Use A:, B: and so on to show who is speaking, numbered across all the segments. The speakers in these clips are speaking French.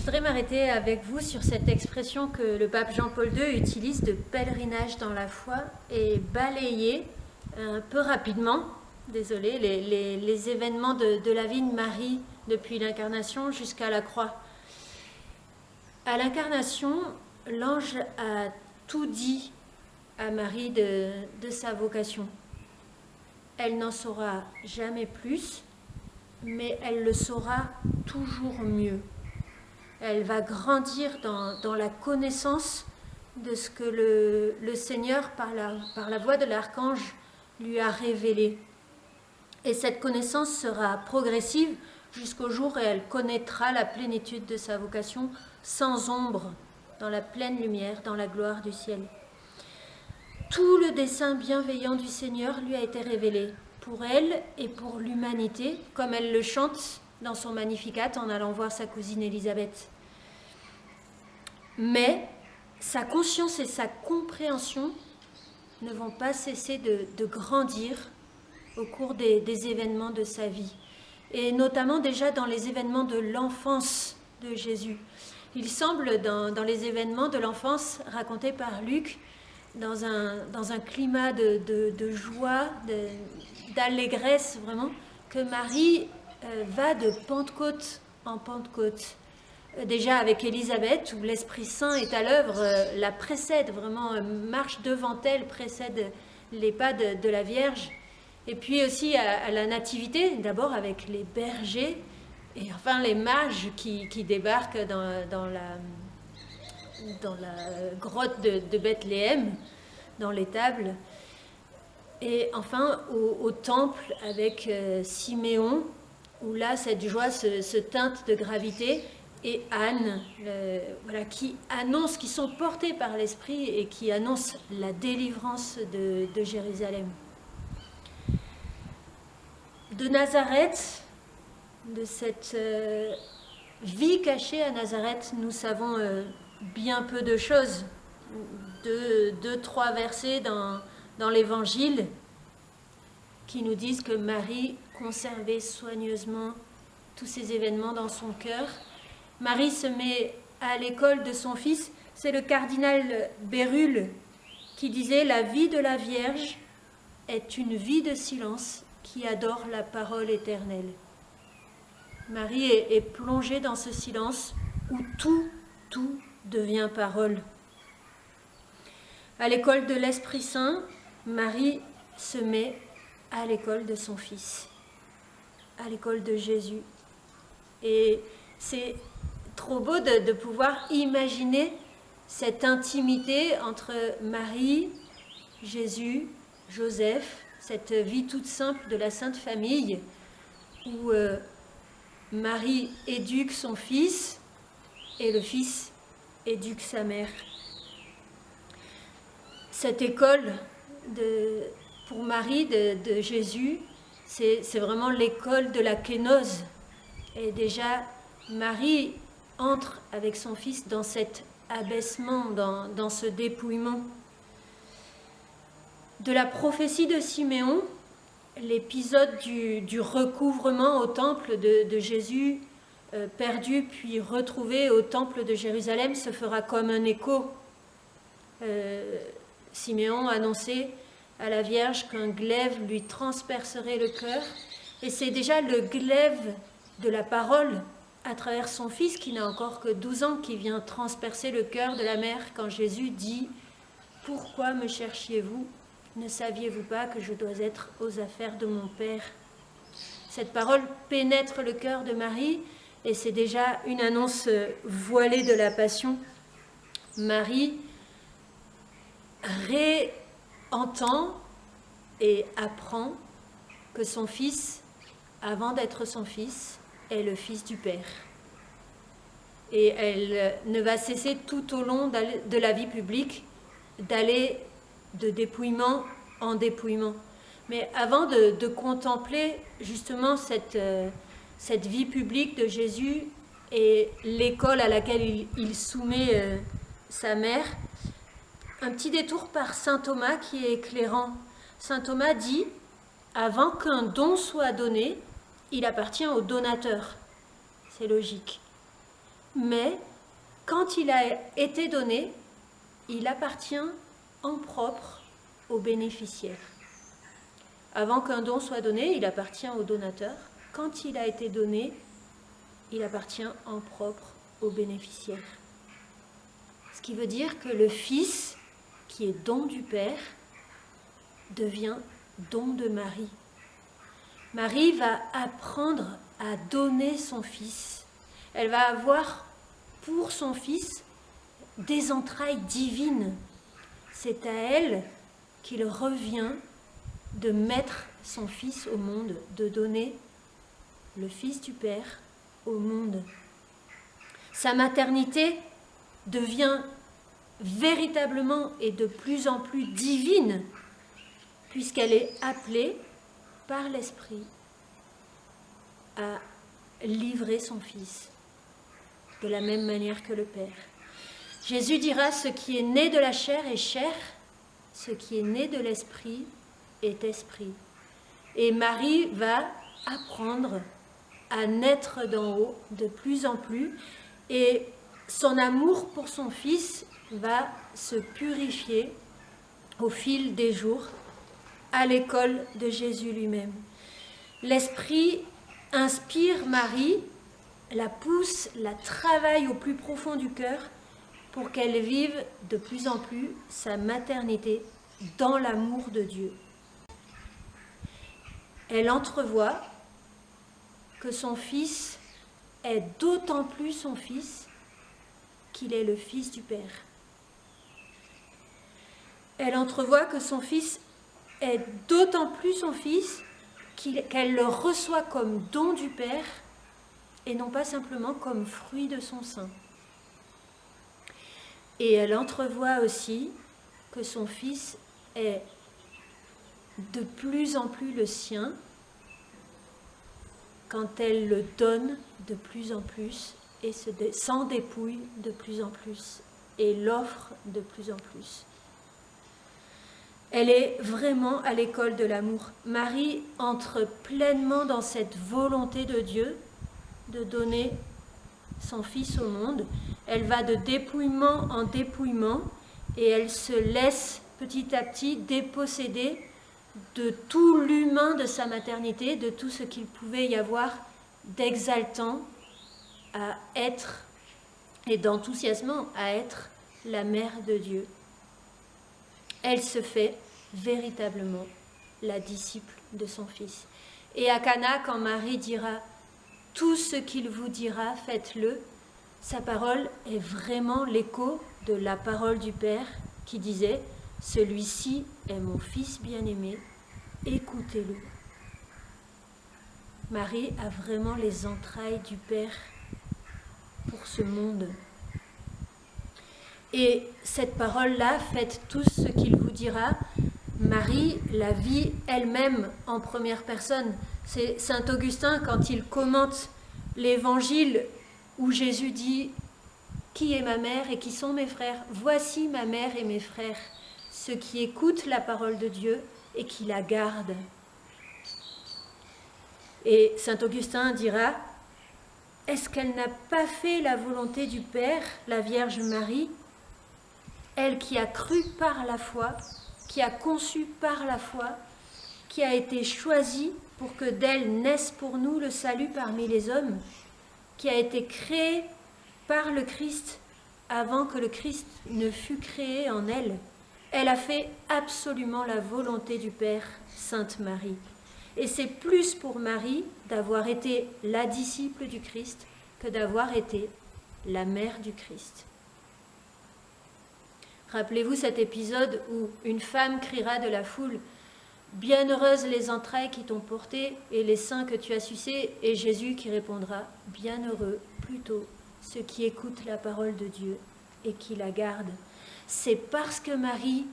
A: voudrais m'arrêter avec vous sur cette expression que le pape Jean-Paul II utilise de pèlerinage dans la foi et balayer un peu rapidement, désolé, les événements de la vie de Marie depuis l'incarnation jusqu'à la croix. À l'incarnation, l'ange a tout dit à Marie de sa vocation. Elle n'en saura jamais plus, mais elle le saura toujours mieux. Elle va grandir dans la connaissance de ce que le Seigneur, par la voix de l'archange, lui a révélé. Et cette connaissance sera progressive jusqu'au jour où elle connaîtra la plénitude de sa vocation sans ombre, dans la pleine lumière, dans la gloire du ciel. Tout le dessein bienveillant du Seigneur lui a été révélé, pour elle et pour l'humanité, comme elle le chante dans son Magnificat en allant voir sa cousine Élisabeth. Mais sa conscience et sa compréhension ne vont pas cesser de grandir au cours des événements de sa vie, et notamment déjà dans les événements de l'enfance de Jésus. Il semble, dans les événements de l'enfance racontés par Luc, dans un climat de joie, d'allégresse vraiment, que Marie va de Pentecôte en Pentecôte. Déjà avec Élisabeth, où l'Esprit Saint est à l'œuvre, la précède vraiment, marche devant elle, précède les pas de la Vierge. Et puis aussi à la Nativité, d'abord avec les bergers, et enfin les mages qui débarquent dans la grotte de Bethléem, dans l'étable. Et enfin au temple avec Siméon, où là cette joie se teinte de gravité, et Anne, qui sont portés par l'Esprit et qui annoncent la délivrance de Jérusalem. De Nazareth, de cette vie cachée à Nazareth, nous savons bien peu de choses. Deux, trois versets dans l'Évangile qui nous disent que Marie conservait soigneusement tous ces événements dans son cœur. Marie se met à l'école de son fils. C'est le cardinal Bérulle qui disait « La vie de la Vierge est une vie de silence qui adore la parole éternelle. » Marie est plongée dans ce silence où tout devient parole. À l'école de l'Esprit Saint, Marie se met à l'école de son Fils, à l'école de Jésus. Et c'est trop beau de pouvoir imaginer cette intimité entre Marie, Jésus, Joseph, cette vie toute simple de la Sainte Famille, où Marie éduque son fils et le fils éduque sa mère. Cette école pour Marie de Jésus, c'est vraiment l'école de la kénose. Et déjà, Marie entre avec son fils dans cet abaissement, dans ce dépouillement. De la prophétie de Siméon, l'épisode du recouvrement au temple de Jésus, perdu puis retrouvé au temple de Jérusalem, se fera comme un écho. Siméon annonçait à la Vierge qu'un glaive lui transpercerait le cœur, et c'est déjà le glaive de la parole à travers son fils qui n'a encore que 12 ans qui vient transpercer le cœur de la mère quand Jésus dit « Pourquoi me cherchiez-vous ? Ne saviez-vous pas que je dois être aux affaires de mon Père ?» Cette parole pénètre le cœur de Marie et c'est déjà une annonce voilée de la passion. Marie réentend et apprend que son fils, avant d'être son fils, est le fils du Père. Et elle ne va cesser tout au long de la vie publique d'aller de dépouillement en dépouillement. Mais avant de contempler justement cette vie publique de Jésus et l'école à laquelle il soumet sa mère, un petit détour par saint Thomas qui est éclairant. Saint Thomas dit « Avant qu'un don soit donné, il appartient au donateur. » C'est logique. mais quand il a été donné, il appartient en propre au bénéficiaire. Avant qu'un don soit donné, il appartient au donateur. Quand il a été donné, il appartient en propre au bénéficiaire. Ce qui veut dire que le Fils, qui est don du Père, devient don de Marie. Marie va apprendre à donner son Fils. Elle va avoir pour son Fils des entrailles divines. C'est à elle qu'il revient de mettre son Fils au monde, de donner le Fils du Père au monde. Sa maternité devient véritablement et de plus en plus divine, puisqu'elle est appelée par l'Esprit à livrer son Fils de la même manière que le Père. Jésus dira: ce qui est né de la chair est chair, ce qui est né de l'Esprit est esprit. Et Marie va apprendre à naître d'en haut de plus en plus, et son amour pour son Fils va se purifier au fil des jours à l'école de Jésus lui-même. L'Esprit inspire Marie, la pousse, la travaille au plus profond du cœur pour qu'elle vive de plus en plus sa maternité dans l'amour de Dieu. Elle entrevoit que son Fils est d'autant plus son Fils qu'il est le Fils du Père. Elle entrevoit que son Fils est d'autant plus son Fils qu'elle le reçoit comme don du Père et non pas simplement comme fruit de son sein. Et elle entrevoit aussi que son Fils est de plus en plus le sien quand elle le donne de plus en plus et s'en dépouille de plus en plus et l'offre de plus en plus. Elle est vraiment à l'école de l'amour. Marie entre pleinement dans cette volonté de Dieu de donner son Fils au monde. Elle va de dépouillement en dépouillement et elle se laisse petit à petit déposséder de tout l'humain de sa maternité, de tout ce qu'il pouvait y avoir d'exaltant à être et d'enthousiasmant à être la mère de Dieu. Elle se fait véritablement la disciple de son Fils. Et à Cana, quand Marie dira « Tout ce qu'il vous dira, faites-le », sa parole est vraiment l'écho de la parole du Père qui disait « Celui-ci est mon Fils bien-aimé, écoutez-le ». Marie a vraiment les entrailles du Père pour ce monde. Et cette parole-là, faites tout ce qu'il vous dira, Marie la vit elle-même en première personne. C'est saint Augustin, quand il commente l'évangile où Jésus dit « Qui est ma mère et qui sont mes frères ? Voici ma mère et mes frères, ceux qui écoutent la parole de Dieu et qui la gardent. » Et saint Augustin dira « Est-ce qu'elle n'a pas fait la volonté du Père, la Vierge Marie ? Elle qui a cru par la foi, qui a conçu par la foi, qui a été choisie pour que d'elle naisse pour nous le salut parmi les hommes, qui a été créée par le Christ avant que le Christ ne fût créé en elle. Elle a fait absolument la volonté du Père, Sainte Marie. Et c'est plus pour Marie d'avoir été la disciple du Christ que d'avoir été la mère du Christ. Rappelez-vous cet épisode où une femme criera de la foule « Bienheureuses les entrailles qui t'ont porté et les seins que tu as sucés » et Jésus qui répondra « Bienheureux plutôt ceux qui écoutent la parole de Dieu et qui la gardent. » C'est parce que Marie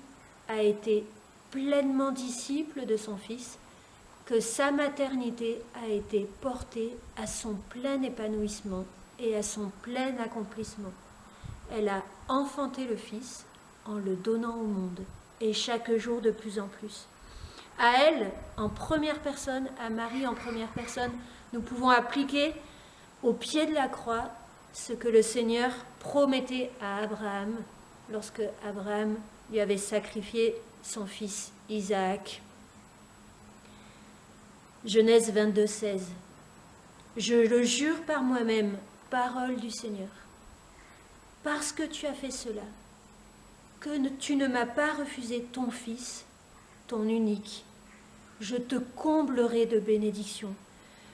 A: a été pleinement disciple de son Fils que sa maternité a été portée à son plein épanouissement et à son plein accomplissement. Elle a enfanté le Fils en le donnant au monde, et chaque jour de plus en plus. À elle, en première personne, à Marie en première personne, nous pouvons appliquer au pied de la croix ce que le Seigneur promettait à Abraham lorsque Abraham lui avait sacrifié son fils Isaac. Genèse 22, 16. Je le jure par moi-même, parole du Seigneur, parce que tu as fait cela, que tu ne m'as pas refusé ton fils, ton unique, je te comblerai de bénédictions.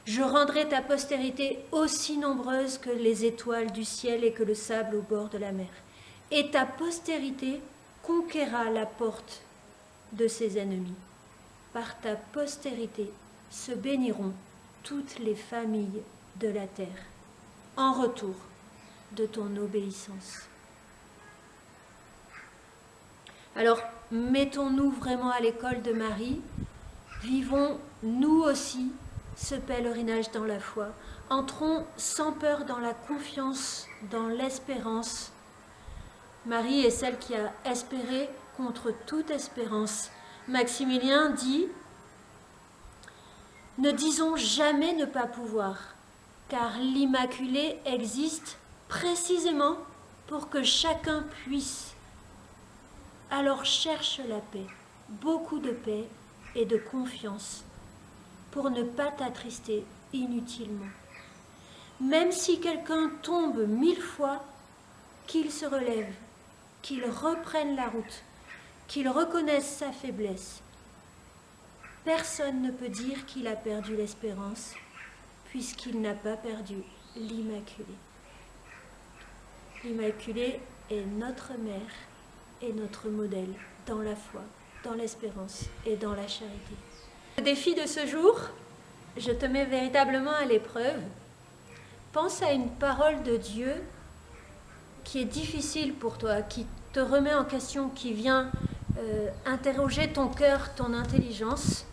A: Je rendrai ta postérité aussi nombreuse que les étoiles du ciel et que le sable au bord de la mer. Et ta postérité conquérera la porte de ses ennemis. Par ta postérité se béniront toutes les familles de la terre, en retour de ton obéissance. Alors, mettons-nous vraiment à l'école de Marie, vivons nous aussi ce pèlerinage dans la foi. Entrons sans peur dans la confiance, dans l'espérance. Marie est celle qui a espéré contre toute espérance. Maximilien dit « Ne disons jamais ne pas pouvoir, car l'Immaculée existe précisément pour que chacun puisse. Alors cherche la paix, beaucoup de paix et de confiance, pour ne pas t'attrister inutilement. Même si quelqu'un tombe 1000 fois, qu'il se relève, qu'il reprenne la route, qu'il reconnaisse sa faiblesse. Personne ne peut dire qu'il a perdu l'espérance, puisqu'il n'a pas perdu l'Immaculée. L'Immaculée est notre mère et notre modèle dans la foi, dans l'espérance et dans la charité. Le défi de ce jour, je te mets véritablement à l'épreuve. Pense à une parole de Dieu qui est difficile pour toi, qui te remet en question, qui vient interroger ton cœur, ton intelligence,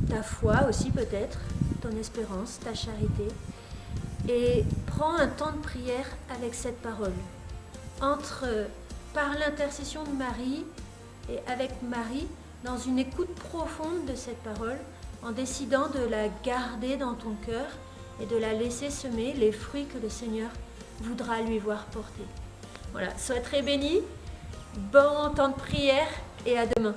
A: ta foi aussi peut-être, ton espérance, ta charité. Et prends un temps de prière avec cette parole. Entre par l'intercession de Marie et avec Marie, dans une écoute profonde de cette parole, en décidant de la garder dans ton cœur et de la laisser semer les fruits que le Seigneur voudra lui voir porter. Voilà, sois très béni, bon temps de prière et à demain.